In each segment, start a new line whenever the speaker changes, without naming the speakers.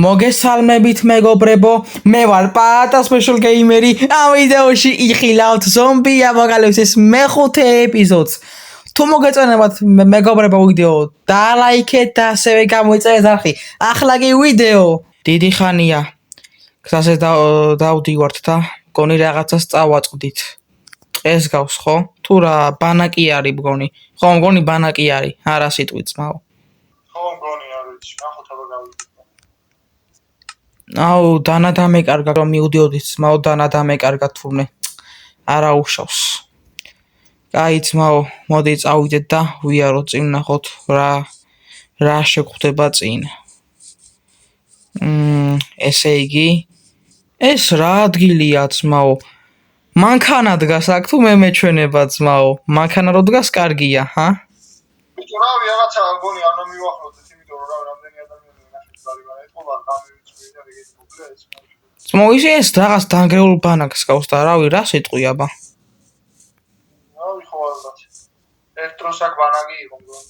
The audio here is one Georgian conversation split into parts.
მოგესალმებით მეგობრებო, მე ვარ პატა სპეშალ გეიმერი. ამ ვიდეოში იხილავთ ზომბი აპოკალიფსის მეხუთე ეპიზოდს. თუ მოგეწონებათ მეგობრებო ვიდეო, დალაიქეთ და ასევე გამოიწერეთ არხი. ახლა კი ვიდეო. დიდი ხანია. გზაზე დავდივართ და მგონი რაღაცას წავაწყდით. ეს გავს ხო? თუ რა ბანაკი არის მგონი. ხო, მგონი ბანაკი არის. არა სიტყვით ძმაო.
ხო, მგონი არ ვიცი, ნახოთ აბა გავიდეთ.
აუ, დანა დამეკარგა რომ მივდიოდით ძმაო, დანა დამეკარგა თურმე. არა უშავს. კაი ძმაო, მოდი წავიდეთ და ვიაროთ წინ ნახოთ რა შეგვხდება წინ. ესე იგი, ეს რა ადგილია ძმაო? მანქანა დგას აქ თუ მე მეჩვენება ძმაო? მანქანა რო დგას კარგია, ჰა?
ბიჭო, რავი, რაღაცა მგონი არ მივახლოვდეთ, იმიტომ რომ რამდენი ადამიანი ნახეთ ძალიან ეთყობა, გამივიწვია და ეგეთი მოკლა ეს.
ძმაო, ის რაღაც დანგრეულ ბანაკს გავს და რავი, რა სიტყვი აბა?
რავი, ხო ალბათ. ერთ დროს აქ ბანაკი იყო მგონი.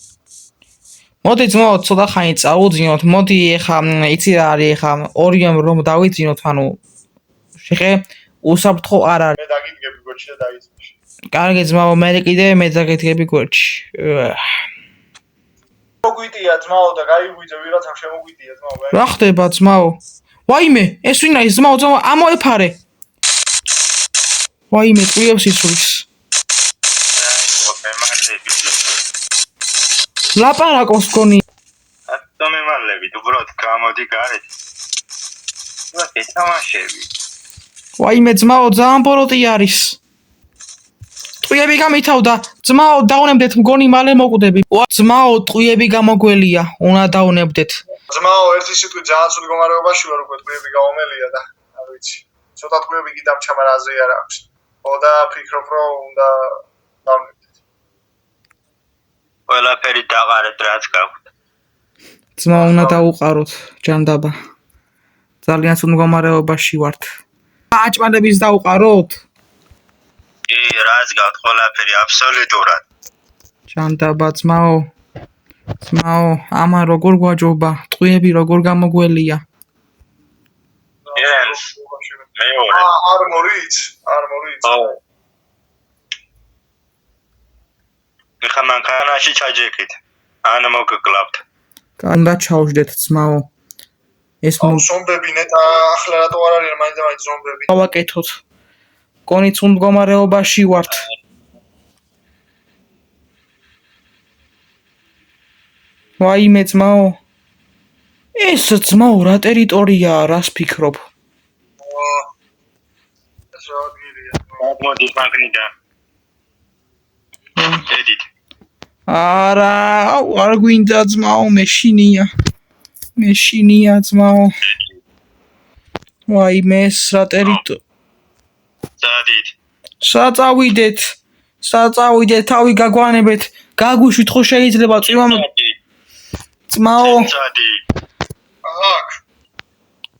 მოდი ძმაო, ცოტა ხანი წავუძინოთ. მოდი ეხა, იცი რა არის ეხა, ორიამ რომ დავიძინოთ, ანუ შეხე უსაფრთხო არ არის.
მე დაგიდგები გვერდში და დაიწყე.
კარგი ძმაო, მე კიდე დაგიდგები გვერდში.
მოგვიტია ძმაო და გაიგვიძე ვიღაცამ შემოგვიტია ძმაო.
რა ხდება ძმაო? ვაიმე, ეს ვინ არის ძმაო, ამოეფარე. ვაიმე, წვიებს ისulis. ლაპარაკობს გონი.
ატო მემალები, უბრალოდ გამოდი გარეთ. რა ეთამაშები?
ვაიმე ძმაო, ძალიან ბოროტი არის. ტყუიები გამითავდა. ძმაო, დაუნებდეთ, მგონი მალე მოკვდები. ძმაო, ტყუიები გამოგველია, უნდა დაუნებდეთ.
ძმაო, ერთი სიტყვით ძალიან სულ მდგომარეობაში ვარ უკვე ტყუიები გამომელია და არ ვიცი. ცოტა ტყუიები კი დამჩა, მაგრამ აზე არ აქვს. ხო და ფიქრობ რომ უნდა დავნებდეთ.
ყველაფერი დაყარეთ რაც გაქვთ.
ძმაო, უნდა დაუყაროთ, ჯანდაბა. ძალიან სულ მდგომარეობაში ვართ. აჭმადების დაუყაროთ.
კი, რაც გაქვთ ყველაფერი აბსოლუტურად.
ჯანდაბა ძმაო. ძმაო, ამა როგორ გვაჯობა? ტყუიები როგორ გამოგველია?
ეს მეორე.
არმორიც.
ო. ეხა მანქანაში ჩაჯექით. ან მოგკლავთ.
უნდა ჩავждეთ ძმაო. ეს
ზომბები ნეტა ახლა რატო არ არიან მაინც ზომბები?
გავაკეთოთ. კონი წუნ მდგომარეობაში ვართ. ვაიმე ძმაო. ეს ძმაო რა ტერიტორიაა, რას ფიქრობ?
ეს რა ადგილია?
მოდი მაგნიდან. ედით.
არა, არ გვინდა ძმაო, მეშინია ძმაო. ვაიმე, ეს რა ტერიტორია?
სადით.
საწავიდეთ, თავი გაგვანებეთ. გაგვიშვით ხო შეიძლება წვიმამ ძმაო.
აქ.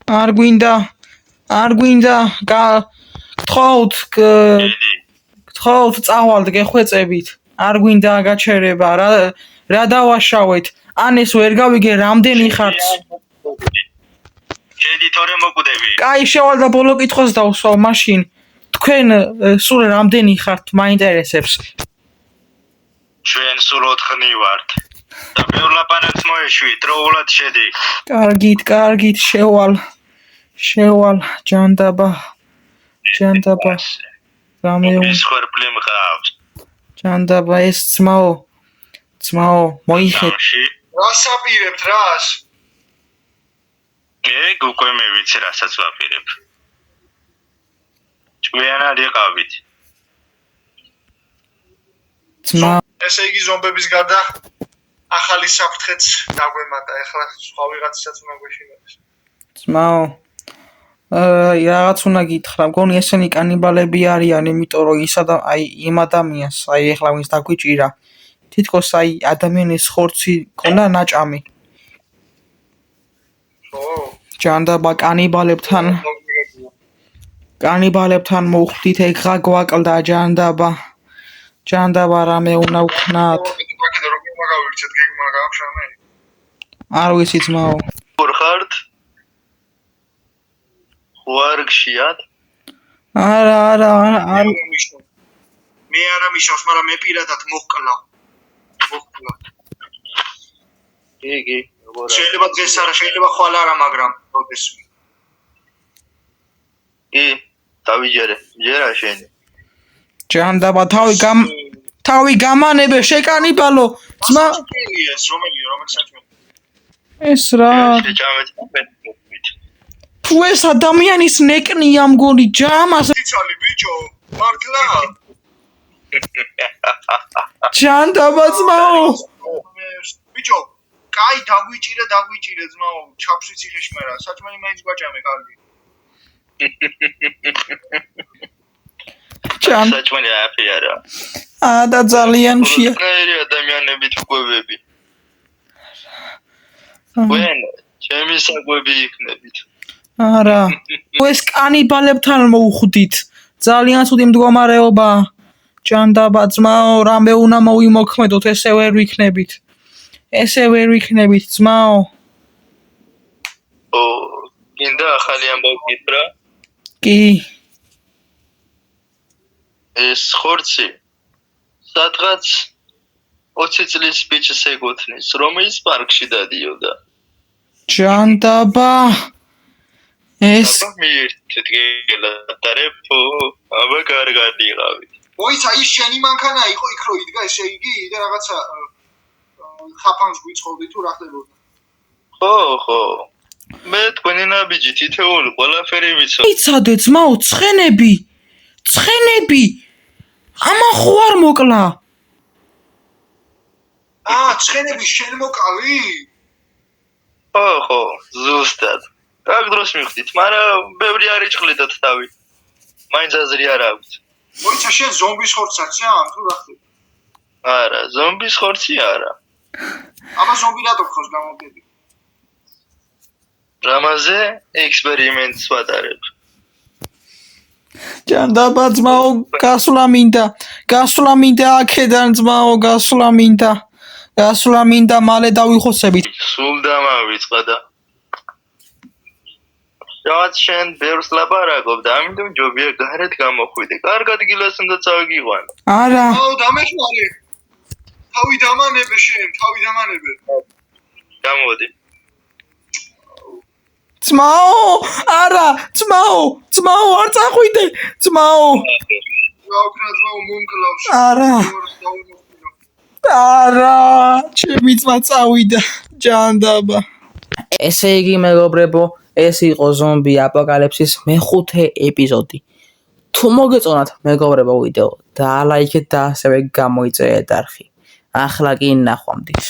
არ გვინდა. გთხოვთ, წავალთ, გეხვეწებით. არ გვინდა გაჩერება, რა დავაშავეთ? ან ეს ვერ გავიგე რამდენი ხართ?
შედი თორე მოკვდები.
კაი, შევალ და ბოლო კითხვას დავსვავ მაშინ. თქვენ სულ რამდენი ხართ, მაინტერესებს.
ჩვენ სულ 4 ვართ. და ბევრ ლაპარაკს მოეშვით, დროულად შედი.
კარგით, შევალ, ჯანდაბა.
ის ხერფლი მყავს.
ჯანდაბა, ეს ძმაო, მოიხეთ.
რას აპირებთ რას?
ეგ უკვე მე ვიცი რასაც ვაპირებ. ჭკვიანად იყავით.
ძმაო,
ესე იგი ზომბების გარდა ახალი საფრთხეც დაგვემატა, ეხლა სხვა ვიღაცასაც უნდა გვეშინდეს.
ძმაო, რაღაც უნდა გითხრა, მგონი ესენი კანიბალები არიან, იმიტომ რომ იმ ადამიანს, ეხლა ვინც დაგვიჭირა, თითქოს ადამიანის ხორცი ქონდა ნაჭამი.
ხო.
ჯანდაბა კანიბალებთან მოვხვდით, ეხლა გვაკლდა ჯანდაბა. რამე უნდა ვქნათ.
კიდე როგორ მაგავიქცეთ გეგმა გაქვს რამე?
არ ვიცი ძმაო.
როგორ ხართ? ხوارგშიათ
არა
მე არა მიშავს, მაგრამ მე პირადად მოჰკლავ.
იგი
შეიძლება დღეს არა, შეიძლება ხვალ არა, მაგრამ როდესმე.
კი დავიჯერე ჯერა შენი
ჯანდაბა თავი გამანებე შეკანიბალო ძმა
ეს რომელიც საჭმელი
ეს რა თუ ეს ადამიანის ნეკნია მგონი ჯამას
ციცალი ბიჭო მართლა
ჯანდაბა ძმაო
ბიჭო კაი დაგვიჭირე ძმაო ჩაფში ციხეში მერა საჭმელი მაინც გვაჭამე კარგი
საჭმელი აფიარა
და ძალიან შია
ნაირი ადამიანებით გვევები ვენ ჩემი საკვები იქნებით
არა ეს კანიბალებთან მოუხვდით ძალიან ცუდი მდგომარეობა ჯანდაბა ძმაო რამე უნდა მოვიმოქმედოთ ესე ვერ ვიქნებით ძმაო
გინდა ახალი ამბავი გითხრა
კი
ეს ხორცი სადღაც 20 წლის ბიჭს ეკუთვნის რომელიც პარკში დადიოდა
ჯანდაბა ეს
მირთდგელატარებო აბა კარგად იყავით
მოიცა ის შენი მანქანა იყო იქ რო იდგა ესე იგი და რაღაცა ხაფანს გვიწყობდი თუ რა ხდებოდა
ხო მე თქვენი ნაბიჯი თითოეული ყველაფერი ვიცოდი
იცადე ძმაო ცხენები ამა ხო არ მოკლა
ცხენები შენ მოკალი
ხო ზუსტად აქ დროს მივხვდით მაგრამ ბევრი არ იჭყლიდათ თავი მაინც აზრი არ აქვს
მოიცა შენ ზომბის ხორცსაც ჯამ თუ რა ხდება
არა ზომბის ხორცი არა
აბა ზომბი რატო ხოს გამოგები
რამაზე ექსპერიმენტს ვატარებ
ჯანდაბა ძმაო გასვლა მინდა აქედან ძმაო გასვლა მინდა მალე დავიხოსებით
სულ დამავიწყდა და რაღაც შენ ბევრს ლაპარაკობ და ამიტომ ჯობია გარეთ გამოხვიდე კარგად გილას უნდა წავიგიყვანო
არა
დამეხმარე თავი დამანებე
გამოდი
ძმაო არა ძმაო არ წახვიდე ძმაო არა ჩემი ძმა წავიდა ჯანდაბა ესე იგი მეგობრებო ეს იყო ზომბი აპოკალიფსის მეხუთე ეპიზოდი თუ მოგეწონათ მეგობრებო ვიდეო დაალაიქეთ და ასევე გამოიწერეთ არხი ახლა კი ნახვამდის